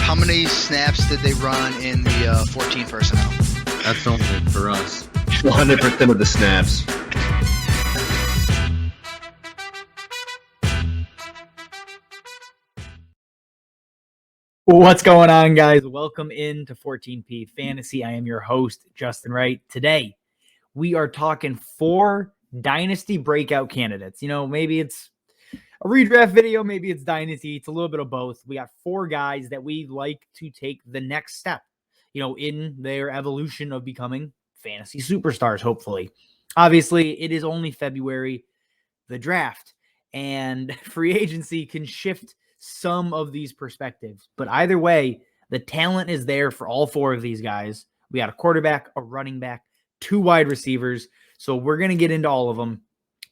How many snaps did they run in the 14 personnel? That's only for us. 100% of the snaps. What's going on, guys? Welcome into 14P Fantasy. I am your host, Justin Wright. Today, we are talking 4 Dynasty breakout candidates. Maybe it's a redraft video, maybe it's Dynasty. It's a little bit of both. We got 4 guys that we like to take the next step, in their evolution of becoming fantasy superstars, hopefully. Obviously, it is only February, the draft, and free agency can shift some of these perspectives. But either way, the talent is there for all 4 of these guys. We got a quarterback, a running back, 2 wide receivers. So we're going to get into all of them.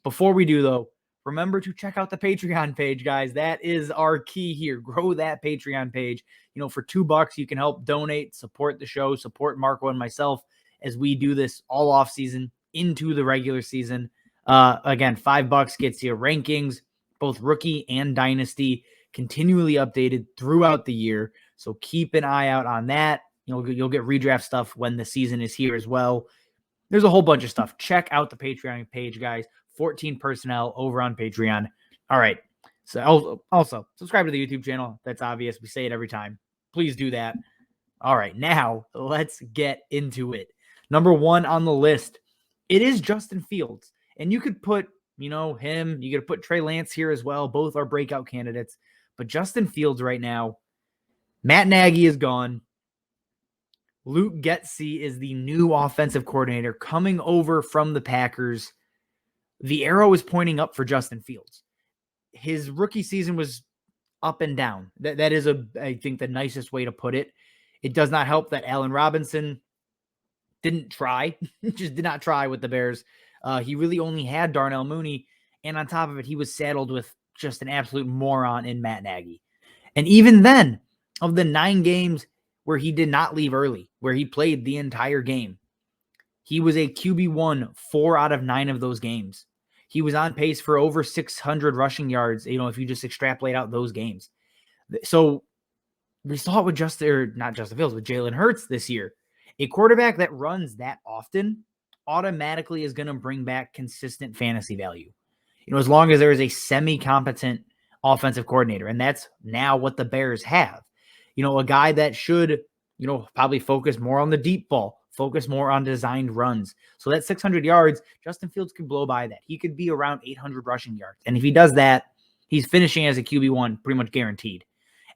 Before we do, though, remember to check out the Patreon page, guys. That is our key here. Grow that Patreon page. For $2, you can help donate, support the show, support Marco and myself as we do this all off season into the regular season. Again, $5 gets you rankings, both rookie and dynasty, continually updated throughout the year. So keep an eye out on that. You'll get redraft stuff when the season is here as well. There's a whole bunch of stuff. Check out the Patreon page, guys. 14 personnel over on Patreon. All right. So also subscribe to the YouTube channel. That's obvious. We say it every time. Please do that. All right. Now let's get into it. Number 1 on the list, it is Justin Fields. And you could put, him, you could put Trey Lance here as well. Both are breakout candidates. But Justin Fields right now, Matt Nagy is gone. Luke Getsy is the new offensive coordinator coming over from the Packers. The arrow is pointing up for Justin Fields. His rookie season was up and down. That is, I think, the nicest way to put it. It does not help that Allen Robinson didn't try, just did not try with the Bears. He really only had Darnell Mooney, and on top of it, he was saddled with just an absolute moron in Matt Nagy. And even then, of the 9 games where he did not leave early, where he played the entire game, he was a QB1 4 out of 9 of those games. He was on pace for over 600 rushing yards, if you just extrapolate out those games. So we saw it with not Justin Fields, with Jalen Hurts this year. A quarterback that runs that often automatically is going to bring back consistent fantasy value. As long as there is a semi-competent offensive coordinator, and that's now what the Bears have. A guy that should, probably focus more on the deep ball, focus more on designed runs. So that 600 yards, Justin Fields could blow by that. He could be around 800 rushing yards. And if he does that, he's finishing as a QB1 pretty much guaranteed.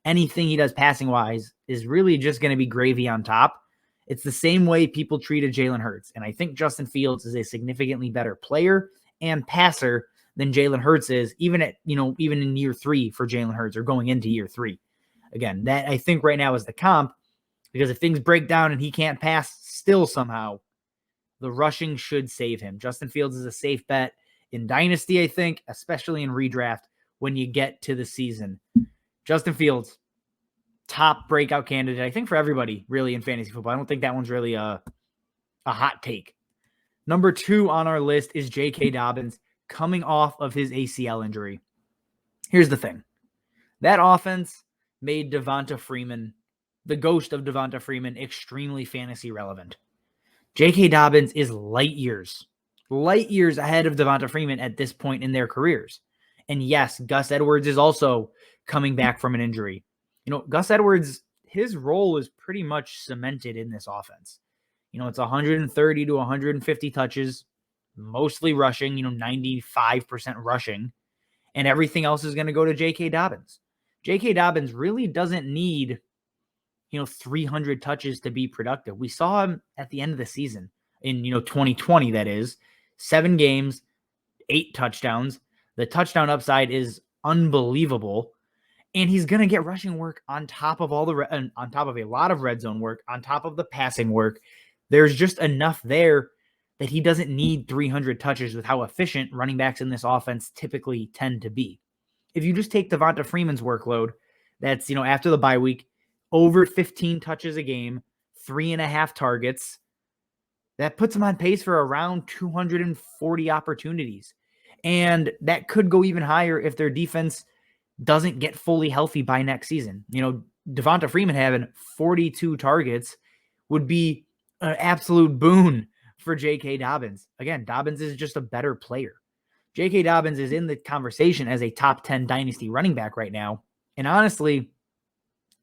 Anything he does passing-wise is really just going to be gravy on top. It's the same way people treated Jalen Hurts. And I think Justin Fields is a significantly better player and passer than Jalen Hurts is, even in year 3 for Jalen Hurts, or going into year 3. Again, that I think right now is the comp, because if things break down and he can't pass still somehow, the rushing should save him. Justin Fields is a safe bet in Dynasty, I think, especially in redraft when you get to the season. Justin Fields, top breakout candidate, I think, for everybody really in fantasy football. I don't think that one's really a hot take. Number 2 on our list is J.K. Dobbins, coming off of his ACL injury. Here's the thing. That offense made Devonta Freeman, the ghost of Devonta Freeman, extremely fantasy relevant. J.K. Dobbins is light years ahead of Devonta Freeman at this point in their careers. And yes, Gus Edwards is also coming back from an injury. Gus Edwards, his role is pretty much cemented in this offense. It's 130 to 150 touches, mostly rushing, 95% rushing, and everything else is going to go to J.K. Dobbins. J.K. Dobbins really doesn't need, 300 touches to be productive. We saw him at the end of the season in, 2020, that is, 7 games, 8 touchdowns. The touchdown upside is unbelievable, and he's going to get rushing work on top of on top of a lot of red zone work, on top of the passing work. There's just enough there that he doesn't need 300 touches with how efficient running backs in this offense typically tend to be. If you just take Devonta Freeman's workload, that's, after the bye week, over 15 touches a game, 3.5 targets, that puts him on pace for around 240 opportunities. And that could go even higher if their defense doesn't get fully healthy by next season. Devonta Freeman having 42 targets would be an absolute boon for J.K. Dobbins. Again, Dobbins is just a better player. J.K. Dobbins is in the conversation as a top 10 dynasty running back right now. And honestly,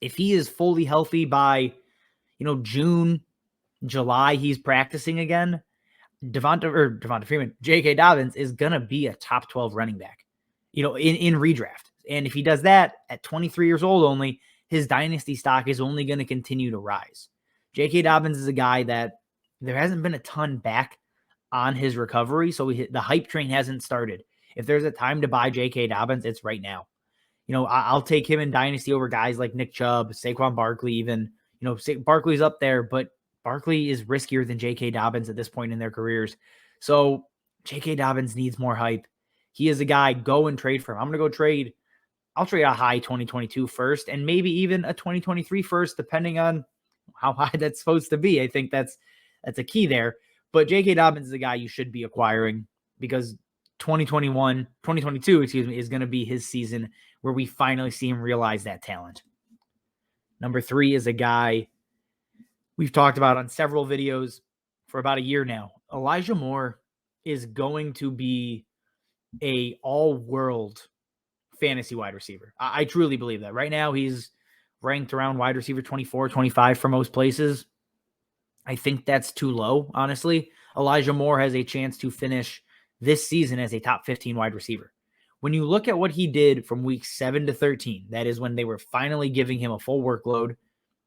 if he is fully healthy by, June, July, he's practicing again, Devonta Freeman, J.K. Dobbins is going to be a top 12 running back, in redraft. And if he does that at 23 years old only, his dynasty stock is only going to continue to rise. J.K. Dobbins is a guy that there hasn't been a ton back on his recovery, so the hype train hasn't started. If there's a time to buy J.K. Dobbins, it's right now. I'll take him in dynasty over guys like Nick Chubb, Saquon Barkley even. Barkley's up there, but Barkley is riskier than J.K. Dobbins at this point in their careers. So J.K. Dobbins needs more hype. He is a guy, go and trade for him. I'm going to go trade. I'll trade a high 2022 first and maybe even a 2023 first, depending on how high that's supposed to be. I think that's a key there. But J.K. Dobbins is a guy you should be acquiring because 2022, is going to be his season where we finally see him realize that talent. Number 3 is a guy we've talked about on several videos for about a year now. Elijah Moore is going to be a all-world fantasy wide receiver. I truly believe that. Right now, he's ranked around wide receiver 24, 25 for most places. I think that's too low, honestly. Elijah Moore has a chance to finish this season as a top 15 wide receiver. When you look at what he did from week 7 to 13, that is when they were finally giving him a full workload,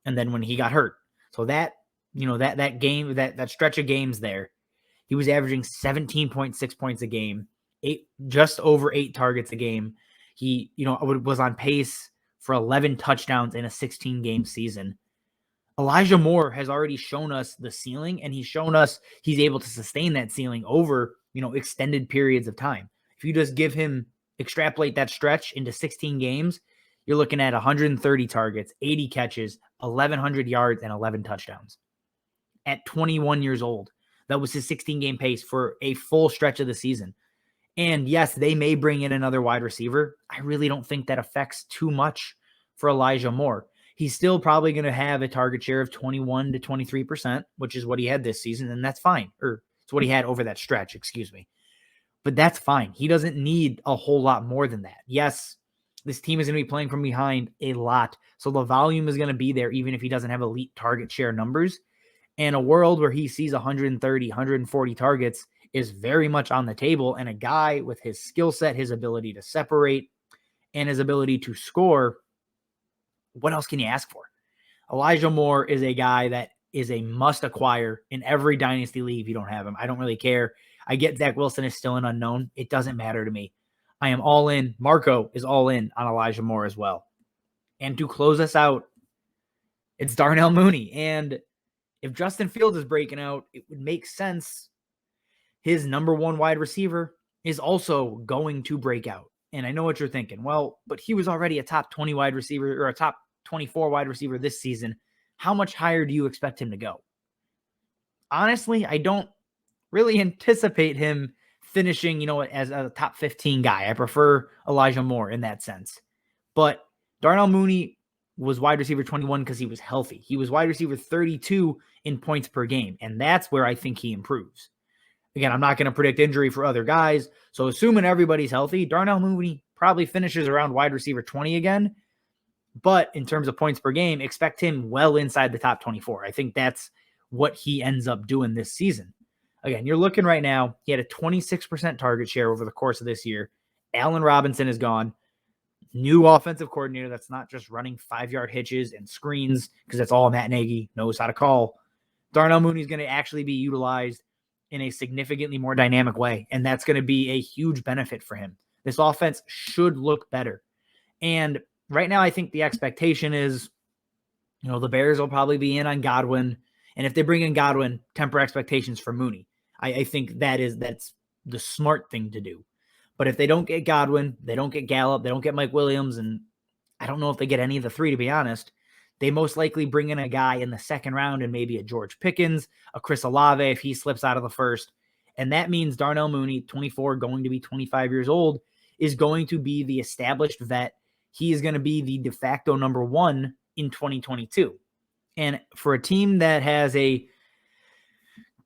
and then when he got hurt. So that, that game, that stretch of games there, he was averaging 17.6 points a game, just over 8 targets a game. He, was on pace for 11 touchdowns in a 16-game season. Elijah Moore has already shown us the ceiling, and he's shown us he's able to sustain that ceiling over, extended periods of time. If you just extrapolate that stretch into 16 games, you're looking at 130 targets, 80 catches, 1,100 yards, and 11 touchdowns. At 21 years old, that was his 16-game pace for a full stretch of the season. And yes, they may bring in another wide receiver. I really don't think that affects too much for Elijah Moore. He's still probably going to have a target share of 21 to 23%, which is what he had this season, and that's fine. Or it's what he had over that stretch, excuse me. But that's fine. He doesn't need a whole lot more than that. Yes, this team is going to be playing from behind a lot, so the volume is going to be there even if he doesn't have elite target share numbers. And a world where he sees 130, 140 targets is very much on the table, and a guy with his skill set, his ability to separate, and his ability to score, what else can you ask for? Elijah Moore is a guy that is a must acquire in every dynasty league if you don't have him. I don't really care. I get Zach Wilson is still an unknown. It doesn't matter to me. I am all in. Marco is all in on Elijah Moore as well. And to close us out, it's Darnell Mooney. And if Justin Fields is breaking out, it would make sense his number 1 wide receiver is also going to break out. And I know what you're thinking. Well, but he was already a top 20 wide receiver or a top 24 wide receiver this season. How much higher do you expect him to go? Honestly, I don't really anticipate him finishing, as a top 15 guy. I prefer Elijah Moore in that sense. But Darnell Mooney was wide receiver 21 because he was healthy. He was wide receiver 32 in points per game, and that's where I think he improves. Again, I'm not going to predict injury for other guys, so assuming everybody's healthy, Darnell Mooney probably finishes around wide receiver 20 again. But in terms of points per game, expect him well inside the top 24. I think that's what he ends up doing this season. Again, you're looking right now, he had a 26% target share over the course of this year. Allen Robinson is gone. New offensive coordinator that's not just running 5-yard hitches and screens because that's all Matt Nagy knows how to call. Darnell Mooney is going to actually be utilized in a significantly more dynamic way, and that's going to be a huge benefit for him. This offense should look better. And right now, I think the expectation is, the Bears will probably be in on Godwin. And if they bring in Godwin, temper expectations for Mooney. I think that's the smart thing to do. But if they don't get Godwin, they don't get Gallup, they don't get Mike Williams, and I don't know if they get any of the 3, to be honest, they most likely bring in a guy in the second round and maybe a George Pickens, a Chris Olave if he slips out of the first. And that means Darnell Mooney, 24, going to be 25 years old, is going to be the established vet. He is going to be the de facto number 1 in 2022. And for a team that has a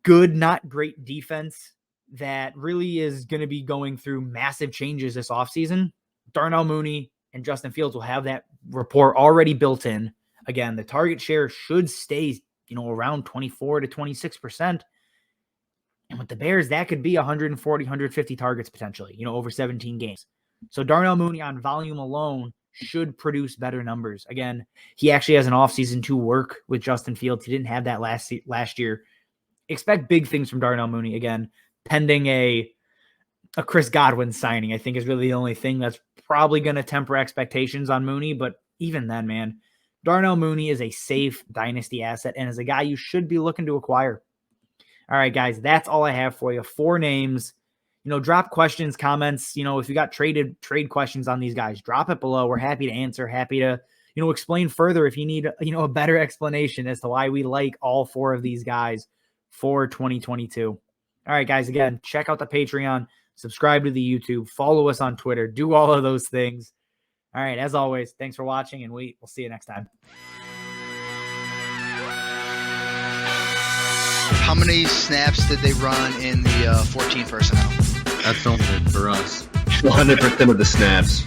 good, not great defense that really is going to be going through massive changes this offseason, Darnell Mooney and Justin Fields will have that rapport already built in. Again, the target share should stay, around 24 to 26%. And with the Bears, that could be 140, 150 targets potentially, over 17 games. So Darnell Mooney on volume alone should produce better numbers. Again, he actually has an offseason to work with Justin Fields. He didn't have that last year. Expect big things from Darnell Mooney, again, pending a Chris Godwin signing, I think is really the only thing that's probably going to temper expectations on Mooney. But even then, man, Darnell Mooney is a safe dynasty asset and is a guy you should be looking to acquire. All right, guys, that's all I have for you. 4 names. Drop questions, comments. If you got trade questions on these guys, drop it below. We're happy to answer, happy to, explain further if you need, a better explanation as to why we like all 4 of these guys for 2022. All right, guys, again, check out the Patreon, subscribe to the YouTube, follow us on Twitter, do all of those things. All right, as always, thanks for watching, and we'll see you next time. How many snaps did they run in the 14 personnel? That's only for us. 100% of the snaps.